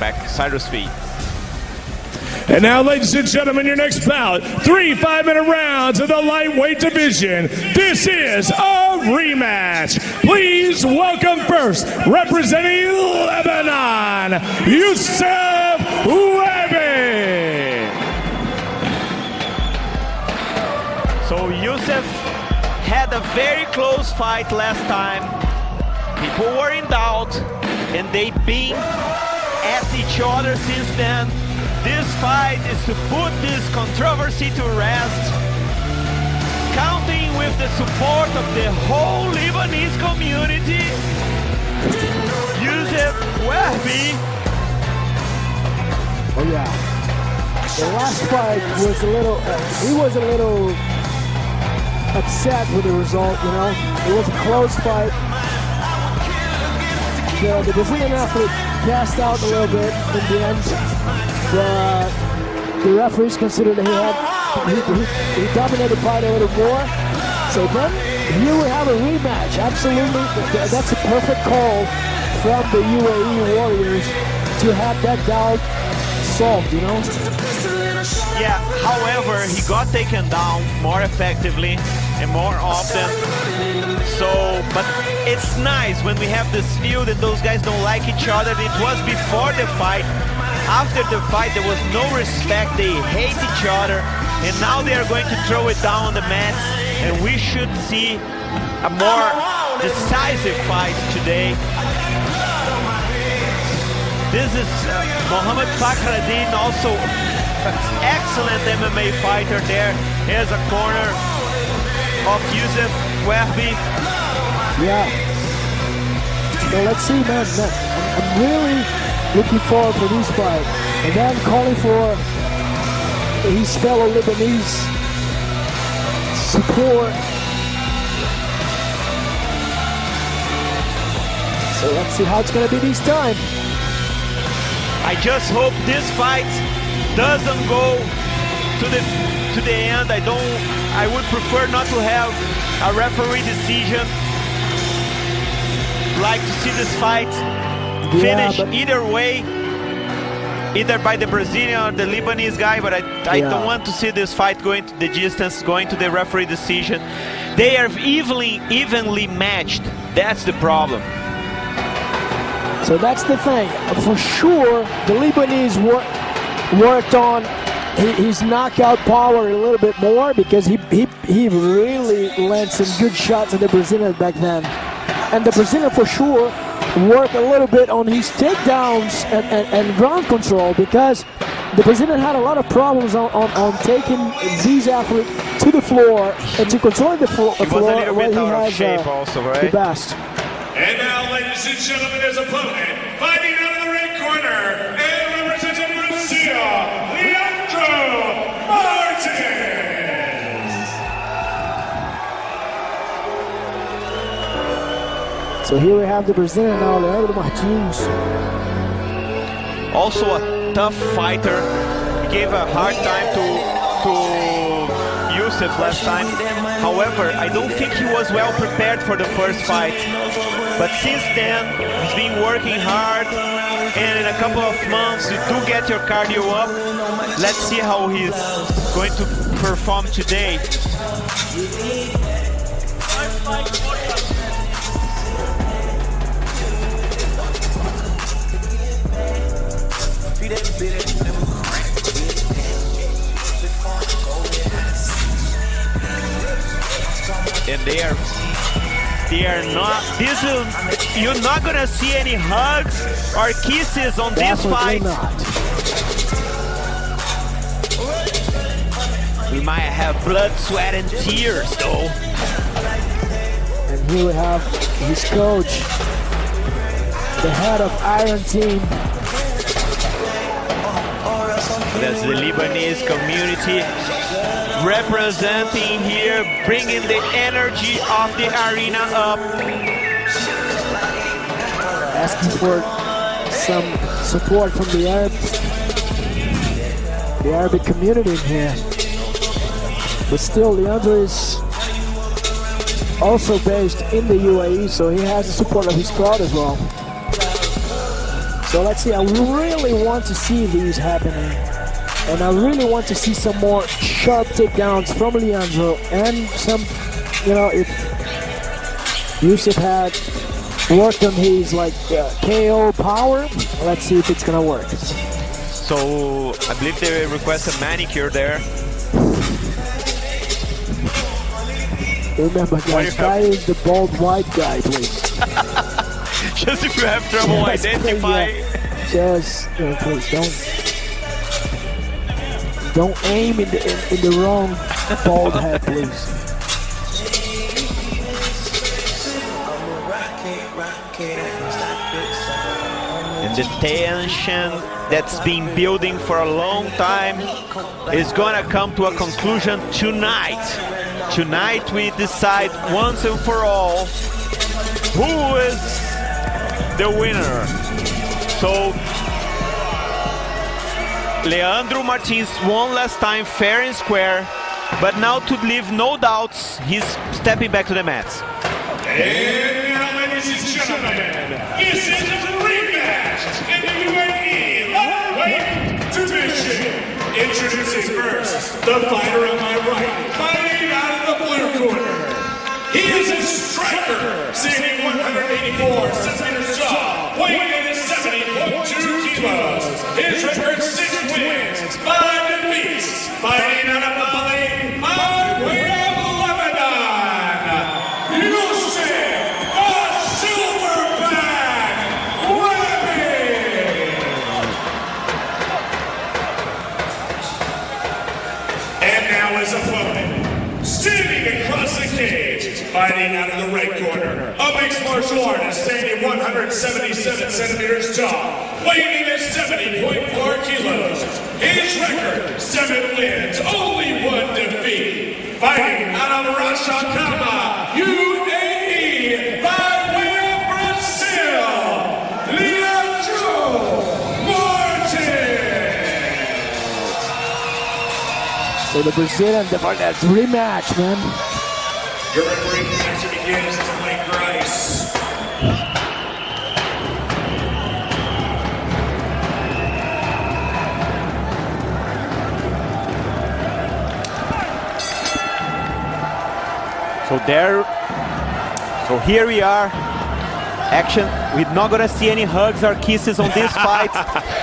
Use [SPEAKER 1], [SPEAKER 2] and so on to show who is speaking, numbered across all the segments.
[SPEAKER 1] back Cyrus feet.
[SPEAKER 2] And now, ladies and gentlemen, your next bout, 3 5-minute rounds of the lightweight division. This is a rematch. Please welcome first, representing Lebanon, Youssef Wehbe.
[SPEAKER 1] So Youssef had a very close fight last time. People were in doubt, and they've been at each other since then. This fight is to put this controversy to rest, counting with the support of the whole Lebanese community. Youssef Wehbe.
[SPEAKER 3] Oh yeah. The last fight was he was a little upset with the result, you know. It was a close fight. The Brazilian athlete passed out a little bit in the end. The referees considered that he dominated the fight a little more. So then here we have a rematch. Absolutely, that's a perfect call from the UAE Warriors to have that doubt solved, you know?
[SPEAKER 1] Yeah, however, he got taken down more effectively and more often. So, but it's nice when we have this feud and those guys don't like each other. It was before the fight. After the fight, there was no respect. They hate each other. And now they are going to throw it down on the mat. And we should see a more decisive fight today. This is Mohamed Fakhreddin, also an excellent MMA fighter there. Here's a corner of Youssef Wehbe.
[SPEAKER 3] Yeah. So let's see, man. I'm really looking forward for this fight. And then calling for his fellow Lebanese support. So let's see how it's going to be this time.
[SPEAKER 1] I just hope this fight doesn't go to the end. I would prefer not to have a referee decision. Like to see this fight finish either way, either by the Brazilian or the Lebanese guy, but I don't want to see this fight going to the distance, going to the referee decision. They are evenly matched. That's the problem.
[SPEAKER 3] So that's the thing. For sure, the Lebanese worked on his knockout power a little bit more because he really landed some good shots at the Brazilian back then. And the Brazilian for sure worked a little bit on his takedowns and ground control because the Brazilian had a lot of problems on taking these athletes to the floor and to control the floor where he has the best.
[SPEAKER 2] And now, ladies and gentlemen, his opponent, fighting out of the red corner, and representing Brazil, Leandro Martins.
[SPEAKER 3] So here we have the Brazilian now, Leandro Martins.
[SPEAKER 1] Also a tough fighter. He gave a hard time to Youssef last time. However, I don't think he was well prepared for the first fight. But since then, he's been working hard, and in a couple of months, you do get your cardio up. Let's see how he's going to perform today. And they are not, you're not gonna see any hugs or kisses on this fight. We might have blood, sweat, and tears though.
[SPEAKER 3] And here we have his coach, the head of Iron Team.
[SPEAKER 1] That's the Lebanese community representing here, bringing the energy of the arena up.
[SPEAKER 3] Asking for some support from the Arabic community in here. But still, Leandro is also based in the UAE, so he has the support of his crowd as well. So let's see. I really want to see these happening. And I really want to see some more sharp takedowns from Leandro and some, you know, if Youssef had worked on his like KO power, let's see if it's gonna work.
[SPEAKER 1] So I believe they requested manicure there.
[SPEAKER 3] Remember, guys, guy is the bald white guy, please.
[SPEAKER 1] Just if you have trouble identifying.
[SPEAKER 3] Just please don't aim in the wrong bald head, please.
[SPEAKER 1] And the tension that's been building for a long time is gonna come to a conclusion tonight. Tonight we decide once and for all who is the winner. So Leandro Martins won last time fair and square, but now to leave no doubts, he's stepping back to the mats.
[SPEAKER 2] And now, ladies and gentlemen, this is a rematch in the UAE lightweight division. Introducing first, the fighter on my right, fighting out of the blue corner. He is a striker, standing 184 centimeters tall, weighing in 70.2 kilos. His record 6 wins, 5 defeats, fighting out of Bali, my way of Lebanon. Youssef Wehbe. And now his opponent, standing across the cage, fighting out of the red corner, a mixed martial artist standing 177 centimeters tall, weighing in at 70.4 kilos. His record, 7 wins, only 1 defeat. Fighting out of Rashakama, UAE, by way of Brazil, Leandro Martins.
[SPEAKER 3] So the Brazilian, that's rematch, man.
[SPEAKER 2] Your referee match begins to Blake Grice.
[SPEAKER 1] So here we are. Action. We're not gonna see any hugs or kisses on this fight,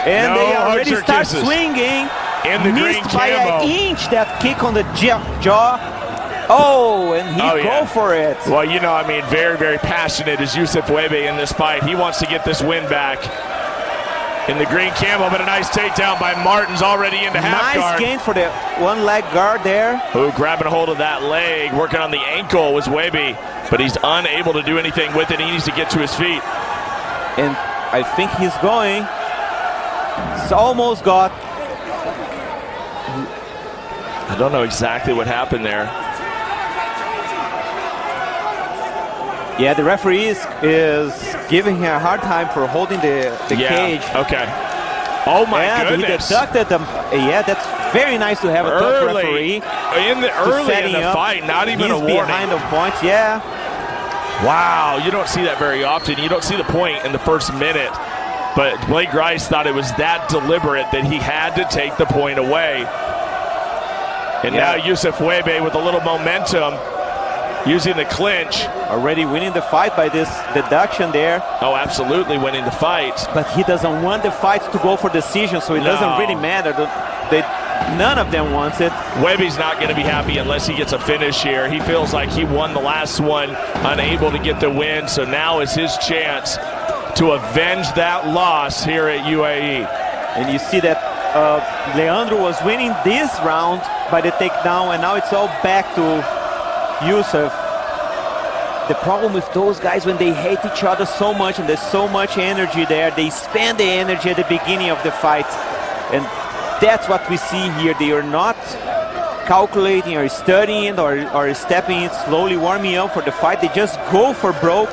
[SPEAKER 1] and
[SPEAKER 4] no
[SPEAKER 1] they already start
[SPEAKER 4] kisses.
[SPEAKER 1] swinging.
[SPEAKER 4] In the green
[SPEAKER 1] missed by
[SPEAKER 4] camo.
[SPEAKER 1] an inch that kick on the jaw. Oh, and he go for it.
[SPEAKER 4] Well, you know, I mean, very, very passionate is Youssef Wehbe in this fight. He wants to get this win back. In the green camo, but a nice takedown by Martins already into half guard.
[SPEAKER 1] Nice gain for the one leg guard there.
[SPEAKER 4] Ooh, grabbing a hold of that leg, working on the ankle was Wehbe, but he's unable to do anything with it. He needs to get to his feet.
[SPEAKER 1] And I think he's going. He's almost got.
[SPEAKER 4] I don't know exactly what happened there.
[SPEAKER 1] Yeah, the referee is giving him a hard time for holding the cage.
[SPEAKER 4] Okay. Oh my goodness.
[SPEAKER 1] He deducted them. Yeah, that's very nice to have a tough referee.
[SPEAKER 4] Early in the fight, not even a warning.
[SPEAKER 1] Behind the points, yeah.
[SPEAKER 4] Wow, you don't see that very often. You don't see the point in the first minute. But Blake Grice thought it was that deliberate that he had to take the point away. And now Youssef Wehbe with a little momentum, using the clinch.
[SPEAKER 1] Already winning the fight by this deduction there.
[SPEAKER 4] Oh, absolutely winning the fight.
[SPEAKER 1] But he doesn't want the fight to go for decision, so it doesn't really matter. None of them wants it.
[SPEAKER 4] Webby's not going to be happy unless he gets a finish here. He feels like he won the last one, unable to get the win, so now is his chance to avenge that loss here at UAE.
[SPEAKER 1] And you see that Leandro was winning this round by the takedown, and now it's all back to Youssef. The problem with those guys, when they hate each other so much and there's so much energy there, they spend the energy at the beginning of the fight. And that's what we see here. They are not calculating or studying or stepping in, slowly warming up for the fight. They just go for broke.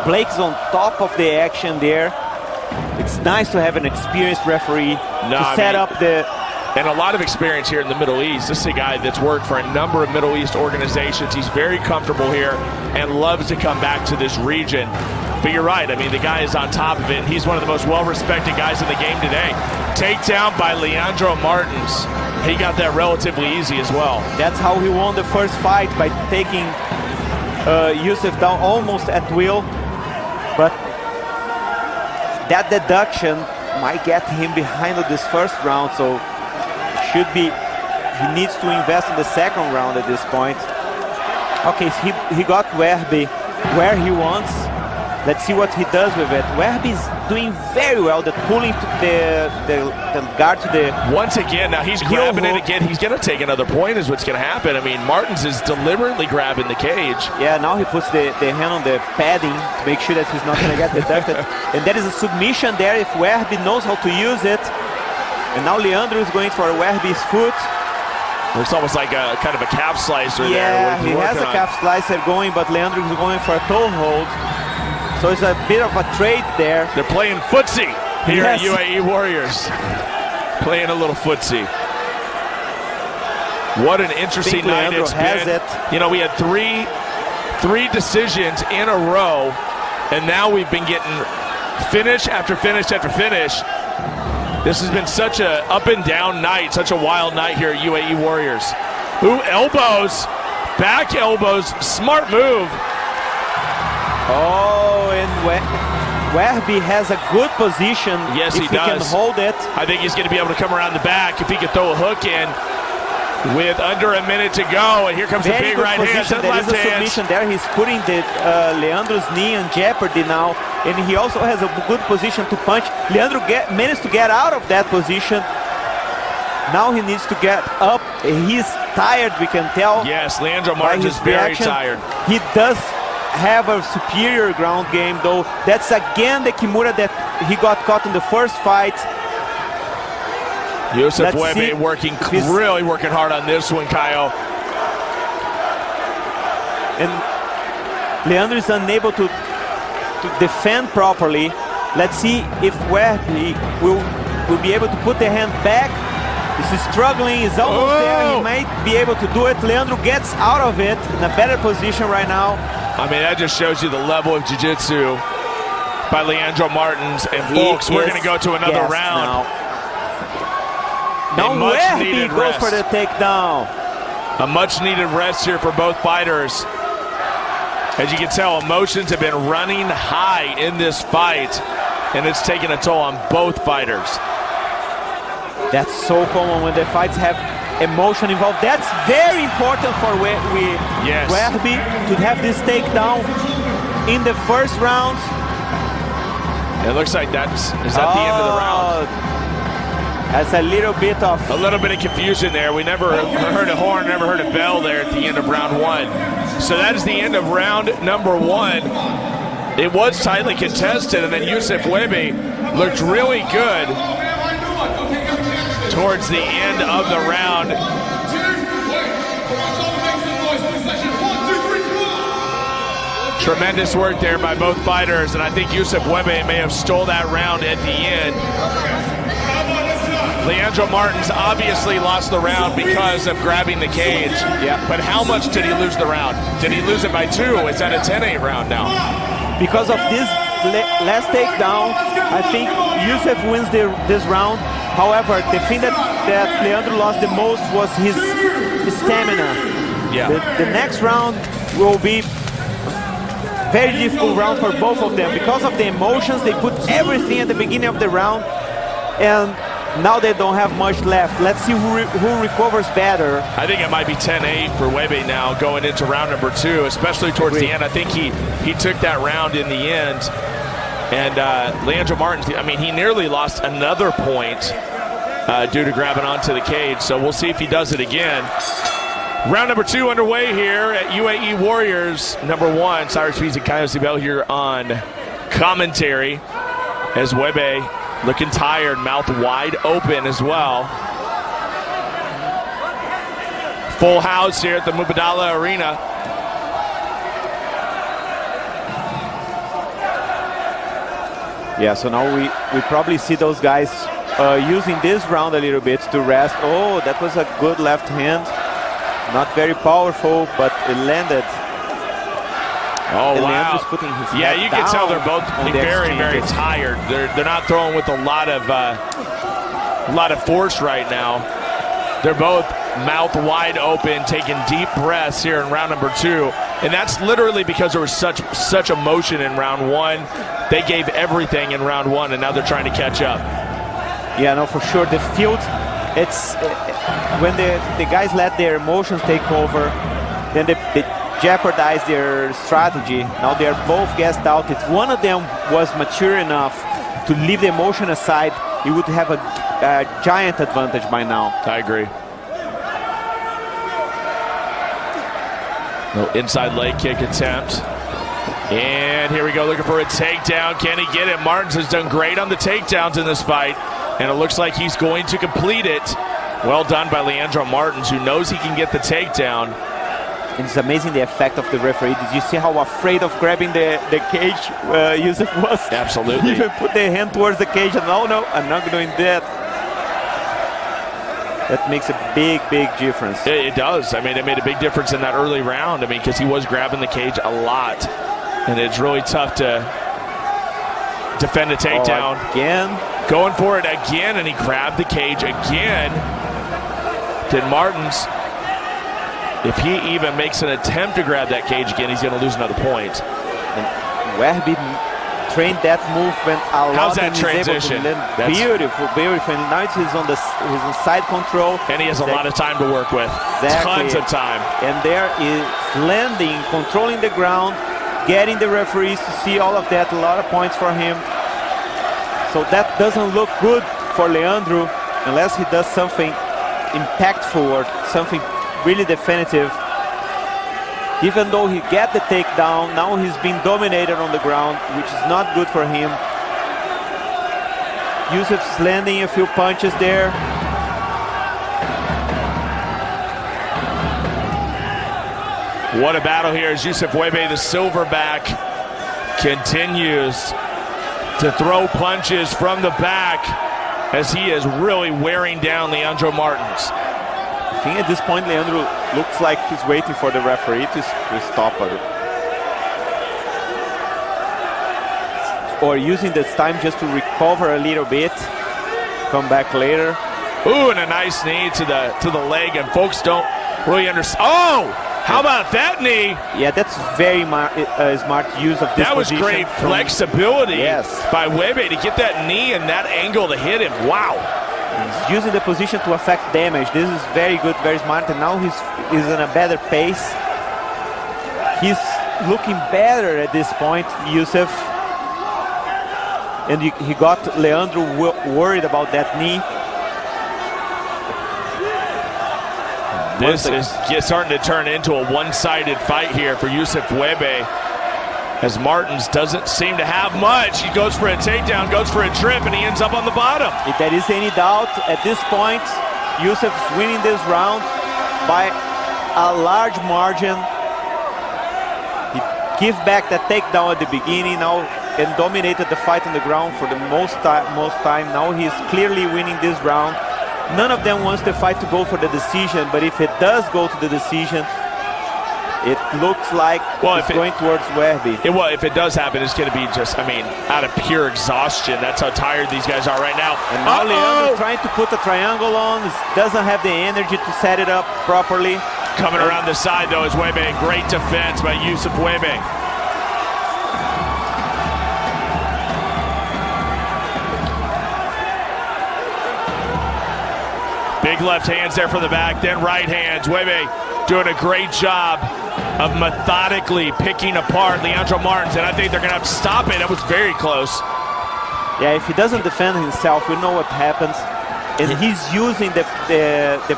[SPEAKER 1] Blake's on top of the action there. It's nice to have an experienced referee to set up the
[SPEAKER 4] and a lot of experience here in the Middle East. This is a guy that's worked for a number of Middle East organizations. He's very comfortable here and loves to come back to this region. But you're right. I mean, the guy is on top of it. He's one of the most well-respected guys in the game today. Takedown by Leandro Martins. He got that relatively easy as well.
[SPEAKER 1] That's how he won the first fight, by taking Youssef down almost at will. But that deduction might get him behind of this first round, so he needs to invest in the second round at this point. Okay, so he got Wehbe where he wants. Let's see what he does with it. Wehbe is doing very well. The pulling to the guard to the...
[SPEAKER 4] Once again, now he's grabbing it again. He's going to take another point is what's going to happen. I mean, Martins is deliberately grabbing the cage.
[SPEAKER 1] Yeah, now he puts the hand on the padding to make sure that he's not going to get deducted. And there is a submission there if Wehbe knows how to use it. And now Leandro is going for Wehbe's foot.
[SPEAKER 4] It's almost like a kind of a calf slicer there.
[SPEAKER 1] Yeah, he has a calf slicer going, but Leandro is going for a toe hold. So it's a bit of a trade there.
[SPEAKER 4] They're playing footsie here at UAE Warriors. Playing a little footsie. What an interesting night it's been. You know, we had three decisions in a row, and now we've been getting finish after finish after finish. This has been such a up and down night, such a wild night here at UAE Warriors. Ooh, elbows, back elbows, smart move.
[SPEAKER 1] Oh, and Wehbe has a good position.
[SPEAKER 4] Yes, he does.
[SPEAKER 1] If he can hold it.
[SPEAKER 4] I think he's going to be able to come around the back if he can throw a hook in with under a minute to go. And here comes the big right hand to the left hand.
[SPEAKER 1] There is a submission there. He's putting Leandro's knee in jeopardy now. And he also has a good position to punch. Leandro managed to get out of that position. Now he needs to get up. He's tired, we can tell.
[SPEAKER 4] Yes, Leandro Martins is very tired.
[SPEAKER 1] He does have a superior ground game, though. That's again the Kimura that he got caught in the first fight.
[SPEAKER 4] Youssef Wehbe really working hard on this one, Kyle.
[SPEAKER 1] And Leandro is unable to defend properly. Let's see if Wehbe will be able to put the hand back. This is struggling, he's almost there. He might be able to do it. Leandro gets out of it in a better position right now.
[SPEAKER 4] I mean, that just shows you the level of jiu-jitsu by Leandro Martins. And folks, we're going to go to another round.
[SPEAKER 1] Now Wehbe goes for the takedown.
[SPEAKER 4] A much-needed rest here for both fighters. As you can tell, emotions have been running high in this fight, and it's taking a toll on both fighters.
[SPEAKER 1] That's so common when the fights have emotion involved. That's very important for Wehbe to have this takedown in the first round.
[SPEAKER 4] It looks like is that the end of the round?
[SPEAKER 1] That's a little bit of
[SPEAKER 4] confusion there. We never heard a horn, never heard a bell there at the end of round one. So that is the end of round number one. It was tightly contested, and then Youssef Wehbe looked really good towards the end of the round. Tremendous work there by both fighters, and I think Youssef Wehbe may have stole that round at the end. Leandro Martins obviously lost the round because of grabbing the cage.
[SPEAKER 1] Yeah.
[SPEAKER 4] But how much did he lose the round? Did he lose it by 2? It's at a 10-8 round now.
[SPEAKER 1] Because of this last takedown, I think Youssef wins this round. However, the thing that Leandro lost the most was his stamina.
[SPEAKER 4] Yeah.
[SPEAKER 1] The next round will be a very difficult round for both of them. Because of the emotions, they put everything at the beginning of the round, and now they don't have much left. Let's see who recovers better.
[SPEAKER 4] I think it might be 10-8 for Wehbe now going into round number 2, especially towards the end. I think he took that round in the end. And Leandro Martins, I mean, he nearly lost another point due to grabbing onto the cage. So we'll see if he does it again. Round number 2 underway here at UAE Warriors. Number 1, Cyrus Fees and Kyle Sibel here on commentary as Wehbe looking tired, mouth wide open as well. Full house here at the Mubadala Arena.
[SPEAKER 1] Yeah, so now we probably see those guys using this round a little bit to rest. Oh, that was a good left hand. Not very powerful, but it landed.
[SPEAKER 4] Oh, wow.
[SPEAKER 1] Putting his
[SPEAKER 4] yeah,
[SPEAKER 1] head
[SPEAKER 4] you can tell they're both very, very
[SPEAKER 1] exchanges.
[SPEAKER 4] tired. They're not throwing with a lot of force right now. They're both mouth wide open, taking deep breaths here in round number 2. And that's literally because there was such emotion in round 1. They gave everything in round 1, and now they're trying to catch up.
[SPEAKER 1] Yeah, no, for sure. The field, it's when the guys let their emotions take over, then they jeopardize their strategy. Now they're both gassed out. If one of them was mature enough to leave the emotion aside, he would have a giant advantage by now.
[SPEAKER 4] I agree. No inside leg kick attempt. And here we go, looking for a takedown. Can he get it? Martins has done great on the takedowns in this fight, and it looks like he's going to complete it. Well done by Leandro Martins, who knows he can get the takedown.
[SPEAKER 1] It's amazing the effect of the referee. Did you see how afraid of grabbing the cage Youssef was?
[SPEAKER 4] Absolutely.
[SPEAKER 1] He even put the hand towards the cage and no, I'm not doing that. That makes a big, big difference.
[SPEAKER 4] It does. I mean, it made a big difference in that early round. I mean, because he was grabbing the cage a lot. And it's really tough to defend a takedown.
[SPEAKER 1] Oh, again.
[SPEAKER 4] Going for it again, and he grabbed the cage again. Did Martins, if he even makes an attempt to grab that cage again, he's going to lose another point.
[SPEAKER 1] And Wehbe trained that movement a lot.
[SPEAKER 4] How's that transition?
[SPEAKER 1] Beautiful, beautiful. And now he's on side control.
[SPEAKER 4] And he has a lot of time to work with.
[SPEAKER 1] Exactly.
[SPEAKER 4] Tons of time.
[SPEAKER 1] And there is landing, controlling the ground, getting the referees to see all of that. A lot of points for him. So that doesn't look good for Leandro unless he does something impactful or something really definitive. Even though he got the takedown, now he's being dominated on the ground, which is not good for him. Youssef's landing a few punches there.
[SPEAKER 4] What a battle here as Youssef Wehbe, the silverback, continues to throw punches from the back as he is really wearing down Leandro Martins.
[SPEAKER 1] I think at this point Leandro looks like he's waiting for the referee to stop her. Or using this time just to recover a little bit, come back later.
[SPEAKER 4] Ooh, and a nice knee to the leg, and folks don't really understand. Oh, how about that knee?
[SPEAKER 1] Yeah, that's very smart use of this.
[SPEAKER 4] That was great flexibility by Wehbe to get that knee and that angle to hit him. Wow.
[SPEAKER 1] He's using the position to affect damage. This is very good, very smart, and now he's in a better pace. He's looking better at this point, Youssef. And he got Leandro worried about that knee.
[SPEAKER 4] This is starting to turn into a one-sided fight here for Youssef Wehbe, as Martins doesn't seem to have much. He goes for a takedown, goes for a trip, and he ends up on the bottom.
[SPEAKER 1] If there is any doubt, at this point, Youssef's winning this round by a large margin. He gave back that takedown at the beginning now and dominated the fight on the ground for the most time. Now he's clearly winning this round. None of them wants the fight to go for the decision, but if it does go to the decision, it looks like it's going towards Wehbe.
[SPEAKER 4] Well, if it does happen, it's going to be just, I mean, out of pure exhaustion. That's how tired these guys are right now.
[SPEAKER 1] And now Leandro trying to put a triangle on, doesn't have the energy to set it up properly.
[SPEAKER 4] Coming around the side, though, is Wehbe. Great defense by Youssef Wehbe. Big left hands there for the back, then right hands. Wehbe doing a great job of methodically picking apart Leandro Martins, and I think they're going to have to stop it. That was very close.
[SPEAKER 1] Yeah, if he doesn't defend himself, we know what happens. And he's using the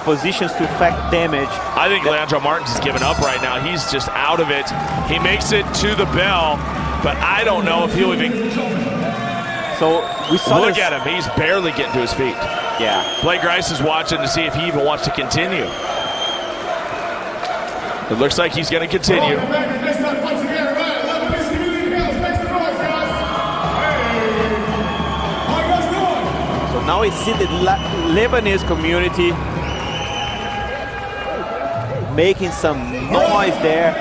[SPEAKER 1] positions to affect damage.
[SPEAKER 4] I think Leandro Martins is giving up right now. He's just out of it. He makes it to the bell, but I don't know if he'll even...
[SPEAKER 1] So we saw
[SPEAKER 4] Look at him. He's barely getting to his feet.
[SPEAKER 1] Yeah.
[SPEAKER 4] Blake Grice is watching to see if he even wants to continue. It looks like he's going to continue.
[SPEAKER 1] So now now we see the Lebanese community making some noise there.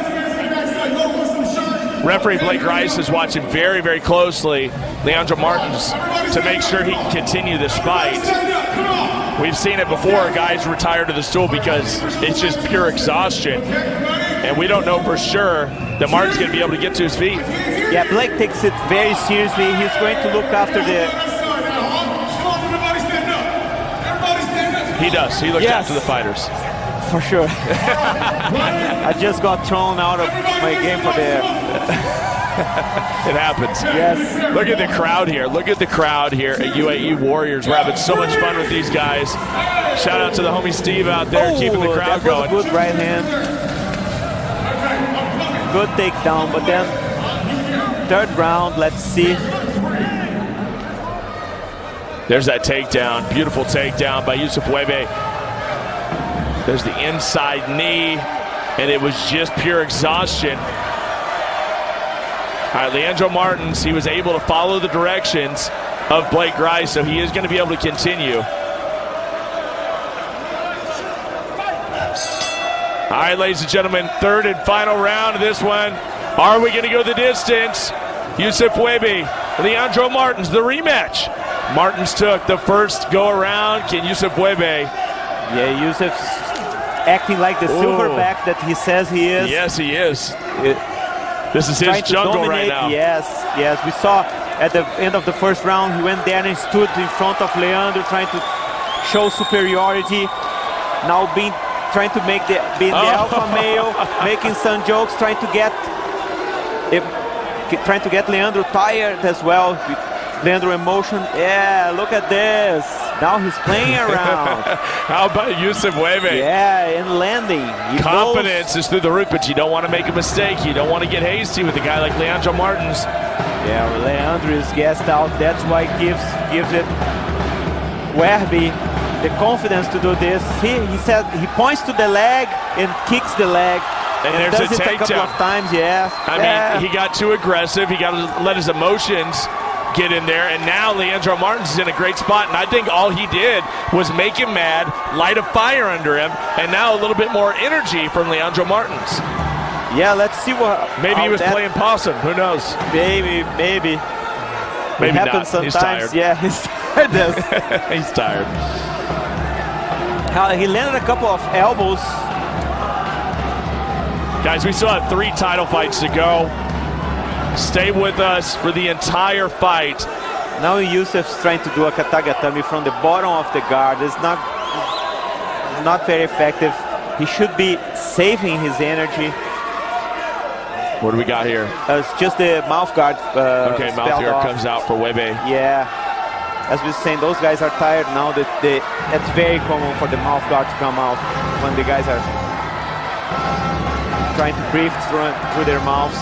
[SPEAKER 4] Referee Blake Rice is watching very, very closely Leandro Martins to make sure he can continue this fight. We've seen it before, guys retire to the stool because it's just pure exhaustion. And we don't know for sure that Martin's going to be able to get to his feet.
[SPEAKER 1] Yeah, Blake takes it very seriously. He's going to look after the...
[SPEAKER 4] He does. He looks after the fighters.
[SPEAKER 1] For sure. I just got thrown out of my game for the...
[SPEAKER 4] It happens.
[SPEAKER 1] Yes.
[SPEAKER 4] Look at the crowd here. Look at the crowd here at UAE Warriors. We're having so much fun with these guys. Shout out to the homie Steve out there keeping the crowd going.
[SPEAKER 1] Good right hand. Good takedown, but then third round, let's see.
[SPEAKER 4] There's that takedown. Beautiful takedown by Youssef Wehbe. There's the inside knee, and it was just pure exhaustion. All right, Leandro Martins, he was able to follow the directions of Blake Rice, so he is going to be able to continue. All right, ladies and gentlemen, third and final round of this one. Are we going to go the distance? Youssef Wehbe, Leandro Martins, the rematch. Martins took the first go around. Can Youssef Wehbe?
[SPEAKER 1] Yeah, Youssef's acting like the silverback that he says he is.
[SPEAKER 4] Yes, he is. This is his jungle right now.
[SPEAKER 1] Yes, yes. We saw at the end of the first round, he went there and stood in front of Leandro, trying to show superiority. Now trying to make the alpha male, making some jokes, trying to get Leandro tired as well. Leandro emotion. Yeah, look at this. Now he's playing around.
[SPEAKER 4] How about Youssef Wehbe?
[SPEAKER 1] Yeah, and landing.
[SPEAKER 4] Confidence is through the roof, but you don't want to make a mistake. You don't want to get hasty with a guy like Leandro Martins.
[SPEAKER 1] Yeah, Leandro is gassed out. That's why gives it Wehbe the confidence to do this. He said he points to the leg and kicks the leg.
[SPEAKER 4] And there's
[SPEAKER 1] does
[SPEAKER 4] a
[SPEAKER 1] it a couple of times, yeah.
[SPEAKER 4] I mean, he got too aggressive. He got to let his emotions get in there, and now Leandro Martins is in a great spot, and I think all he did was make him mad, light a fire under him, and now a little bit more energy from Leandro Martins.
[SPEAKER 1] Yeah, let's see what...
[SPEAKER 4] Maybe he was playing possum. Who knows?
[SPEAKER 1] Maybe.
[SPEAKER 4] Maybe
[SPEAKER 1] it happens
[SPEAKER 4] not.
[SPEAKER 1] Sometimes.
[SPEAKER 4] He's tired.
[SPEAKER 1] Yeah, he's tired.
[SPEAKER 4] He's tired.
[SPEAKER 1] He landed a couple of elbows.
[SPEAKER 4] Guys, we still have 3 title fights to go. Stay with us for the entire fight.
[SPEAKER 1] Now Youssef's trying to do a katagatame from the bottom of the guard. It's not very effective. He should be saving his energy.
[SPEAKER 4] What do we got here?
[SPEAKER 1] It's just the mouth guard.
[SPEAKER 4] Okay, mouth guard comes out for Wehbe.
[SPEAKER 1] Yeah. As we were saying, those guys are tired now. That's very common for the mouth guard to come out when the guys are trying to breathe through their mouths.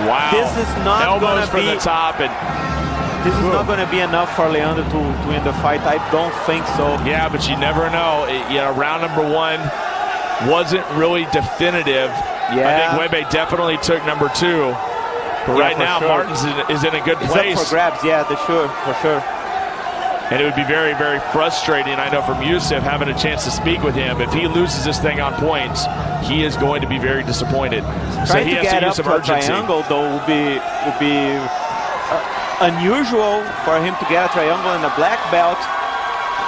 [SPEAKER 4] Wow.
[SPEAKER 1] This is not
[SPEAKER 4] elbows from the top, and
[SPEAKER 1] this is not going to be enough for Leandro to win the fight. I don't think so.
[SPEAKER 4] Yeah, but you never know. Round number 1 wasn't really definitive.
[SPEAKER 1] Yeah.
[SPEAKER 4] I think Wehbe definitely took number 2. But right now, sure, Martins is in a good place.
[SPEAKER 1] It's up for grabs, yeah, for sure.
[SPEAKER 4] And it would be very, very frustrating, I know, from Youssef having a chance to speak with him. If he loses this thing on points, he is going to be very disappointed. So he has to use some urgency.
[SPEAKER 1] Triangle, though, would be unusual for him to get a triangle in a black belt.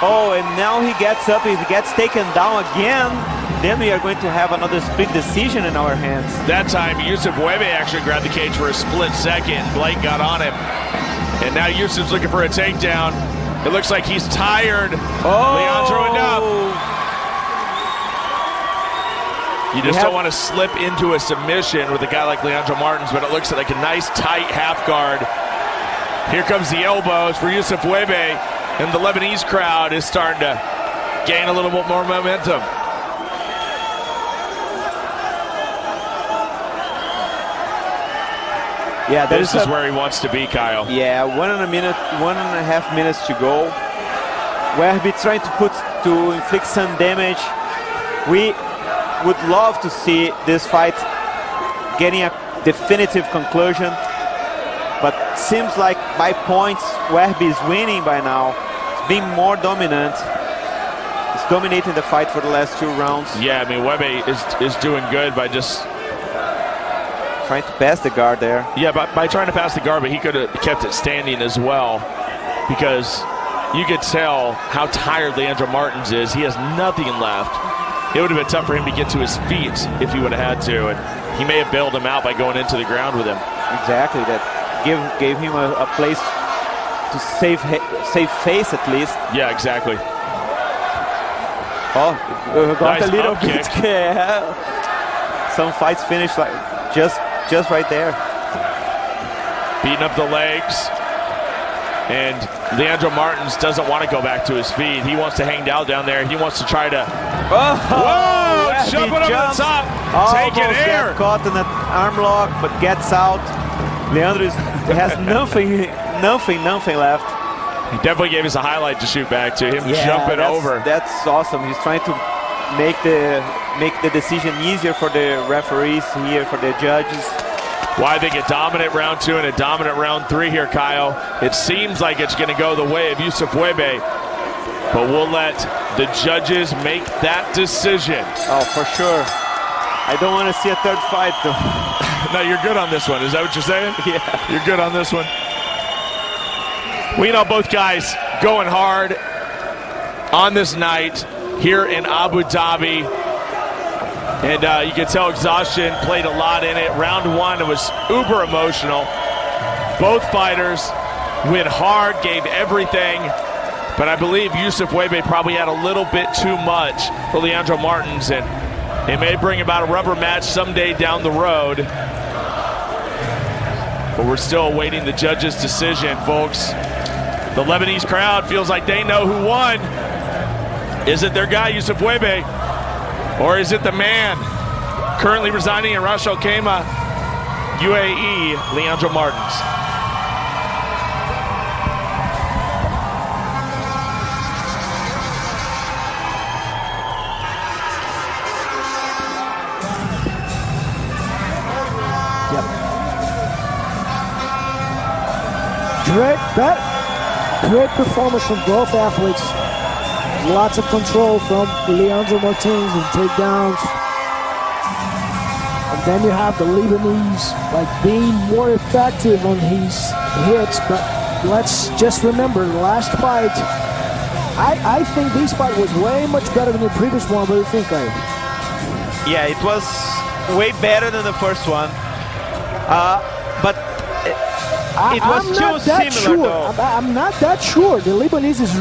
[SPEAKER 1] Oh, and now he gets up. If he gets taken down again, then we are going to have another split decision in our hands.
[SPEAKER 4] That time, Youssef Wehbe actually grabbed the cage for a split second. Blake got on him. And now Youssef's looking for a takedown. It looks like he's tired. Leandro, enough. You just don't want to slip into a submission with a guy like Leandro Martins, but it looks like a nice, tight half guard. Here comes the elbows for Youssef Wehbe, and the Lebanese crowd is starting to gain a little bit more momentum.
[SPEAKER 1] Yeah,
[SPEAKER 4] this is where he wants to be, Kyle.
[SPEAKER 1] Yeah, 1.5 minutes to go. Wehbe trying to inflict some damage. We would love to see this fight getting a definitive conclusion, but seems like by points, Wehbe is winning by now. He's being more dominant. He's dominating the fight for the last 2 rounds.
[SPEAKER 4] Yeah, I mean, Wehbe is doing good by just
[SPEAKER 1] trying to pass the guard there.
[SPEAKER 4] Yeah, by trying to pass the guard, but he could have kept it standing as well, because you could tell how tired Leandro Martins is. He has nothing left. It would have been tough for him to get to his feet if he would have had to, and he may have bailed him out by going into the ground with him.
[SPEAKER 1] Exactly, that gave him a place to save face at least.
[SPEAKER 4] Yeah, exactly.
[SPEAKER 1] Oh, got
[SPEAKER 4] nice
[SPEAKER 1] a little bit. Yeah. Some fights finish like just right there.
[SPEAKER 4] Beating up the legs. And Leandro Martins doesn't want to go back to his feet. He wants to hang down there. He wants to try to...
[SPEAKER 1] Whoa!
[SPEAKER 4] Jump it over the top. Taking air.
[SPEAKER 1] Gets caught in an arm lock, but gets out. Leandro has nothing left.
[SPEAKER 4] He definitely gave us a highlight to shoot back to him, jumping over.
[SPEAKER 1] That's awesome. He's trying to make the decision easier for the referees here, for the judges.
[SPEAKER 4] Why they get dominant round 2 and a dominant round 3 here, Kyle. It seems like it's going to go the way of Youssef Wehbe, but we'll let the judges make that decision.
[SPEAKER 1] Oh, for sure. I don't want to see a 3rd fight, though.
[SPEAKER 4] No, you're good on this one. Is that what you're saying?
[SPEAKER 1] Yeah.
[SPEAKER 4] You're good on this one. We know both guys going hard on this night here in Abu Dhabi. And you can tell exhaustion played a lot in it. Round 1, it was uber emotional. Both fighters went hard, gave everything. But I believe Youssef Wehbe probably had a little bit too much for Leandro Martins. And it may bring about a rubber match someday down the road. But we're still awaiting the judges' decision, folks. The Lebanese crowd feels like they know who won. Is it their guy, Youssef Wehbe? Or is it the man currently residing in Ras Al Khaimah, UAE, Leandro Martins?
[SPEAKER 3] Great performance from both athletes. Lots of control from Leandro Martins and takedowns. And then you have the Lebanese being more effective on his hits. But let's just remember the last fight. I think this fight was way much better than the previous one. What do you think, Kyle?
[SPEAKER 1] Yeah, it was way better than the first one. But it was too similar, though.
[SPEAKER 3] I'm not that sure. The Lebanese is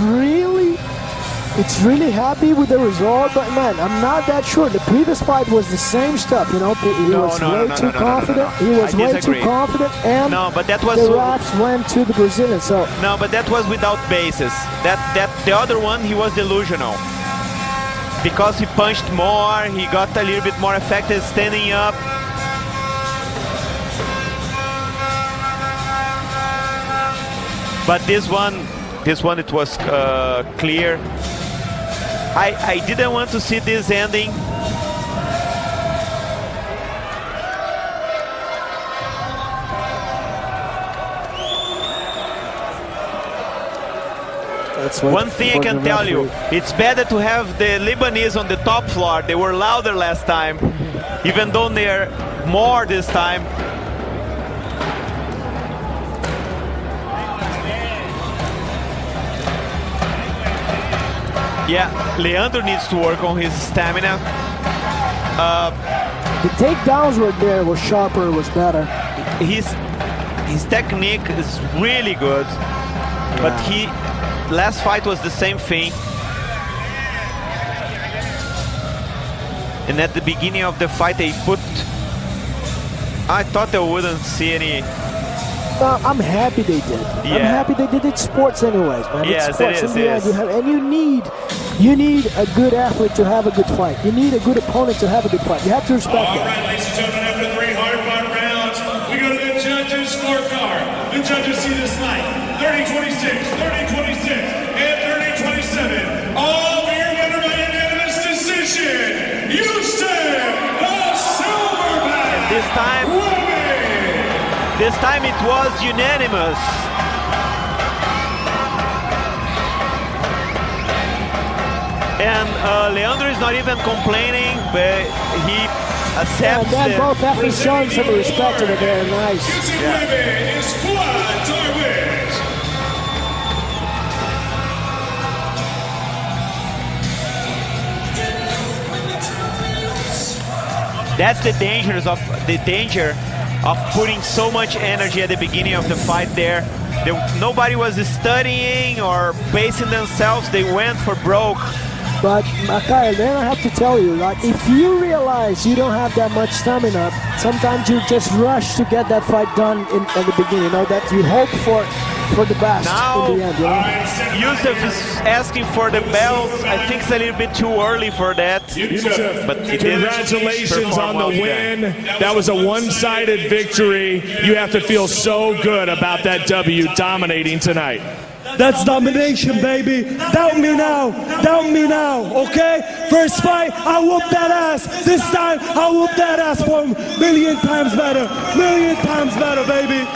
[SPEAKER 3] really happy with the result, but man, I'm not that sure. The previous fight was the same stuff, He was way too confident. He was way too confident, and
[SPEAKER 1] but that was
[SPEAKER 3] the refs went to the Brazilian. So
[SPEAKER 1] no, but that was without basis. That the other one, he was delusional because he punched more. He got a little bit more effective standing up. But this one, it was clear. I didn't want to see this ending. One thing I can tell you, it's better to have the Lebanese on the top floor. They were louder last time, even though they're more this time. Yeah, Leandro needs to work on his stamina.
[SPEAKER 3] The takedowns were there, was sharper, was better.
[SPEAKER 1] His technique is really good, but last fight was the same thing. And at the beginning of the fight, I thought I wouldn't see any.
[SPEAKER 3] I'm happy they did.
[SPEAKER 1] Yeah.
[SPEAKER 3] I'm happy they did. It's sports anyways, man.
[SPEAKER 1] Yes,
[SPEAKER 3] it's sports.
[SPEAKER 1] it is.
[SPEAKER 3] And you need a good athlete to have a good fight. You need a good opponent to have a good fight. You have to respect that.
[SPEAKER 2] All right, ladies and gentlemen, after 3 hard-fought rounds, we go to the judges' scorecard. The judges see this night 30-26, 30-26, and 30-27. All being winner by unanimous decision. Youssef the Silverback.
[SPEAKER 1] This time it was unanimous. And Leandro is not even complaining, but he accepts
[SPEAKER 3] and then
[SPEAKER 1] it.
[SPEAKER 3] both athletes showing some respect over there. Nice.
[SPEAKER 2] Youssef Wehbe is quad Darwish.
[SPEAKER 1] That's the danger of putting so much energy at the beginning of the fight there. Nobody was studying or pacing themselves. They went for broke.
[SPEAKER 3] But Kyle, then I have to tell you, like, if you realize you don't have that much stamina, sometimes you just rush to get that fight done at the beginning. You know that you hope for the best
[SPEAKER 1] now,
[SPEAKER 3] in the end. You know?
[SPEAKER 1] Youssef is asking for the belt. I think it's a little bit too early for that. But
[SPEAKER 2] Congratulations on the win. That was a one-sided victory. You have to feel so good about that W, dominating tonight.
[SPEAKER 5] That's domination, baby. Doubt me now. Doubt me now, okay? First fight, I whooped that ass. This time, I whooped that ass for a million times better. Million times better, baby.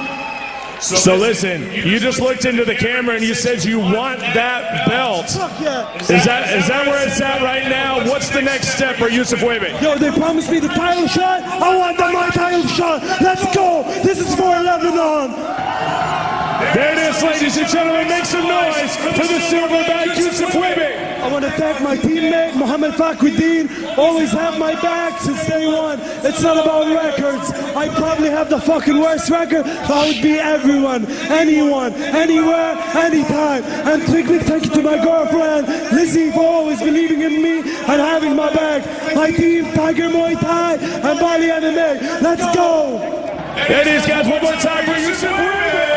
[SPEAKER 2] So listen, you just looked into the camera and you said you want that belt. Is that where it's at right now? What's the next step for Youssef Wehbe?
[SPEAKER 5] Yo, they promised me the title shot. I want my title shot. Let's go. This is for Lebanon.
[SPEAKER 2] There it is, ladies and gentlemen. Make some noise for the silverback Youssef Wehbe.
[SPEAKER 5] I want to thank my teammate, Mohammed Fakhruddin. Always have my back since day one. It's not about records. I probably have the fucking worst record, but I would beat everyone, anyone, anywhere, anytime. And big thank you to my girlfriend, Lizzie, for always believing in me and having my back. My team, Tiger Muay Thai and Bali MMA. Let's go.
[SPEAKER 2] There it is, guys. One more time for Youssef Wehbe.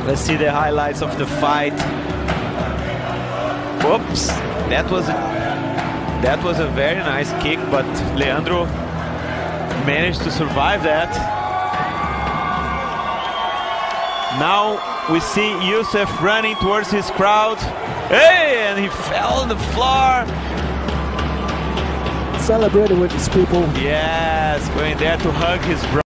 [SPEAKER 1] Let's see the highlights of the fight. Whoops, that was a very nice kick, but Leandro managed to survive that. Now we see Youssef running towards his crowd. Hey, and he fell on the floor.
[SPEAKER 3] Celebrating with his people.
[SPEAKER 1] Yes, going there to hug his brother.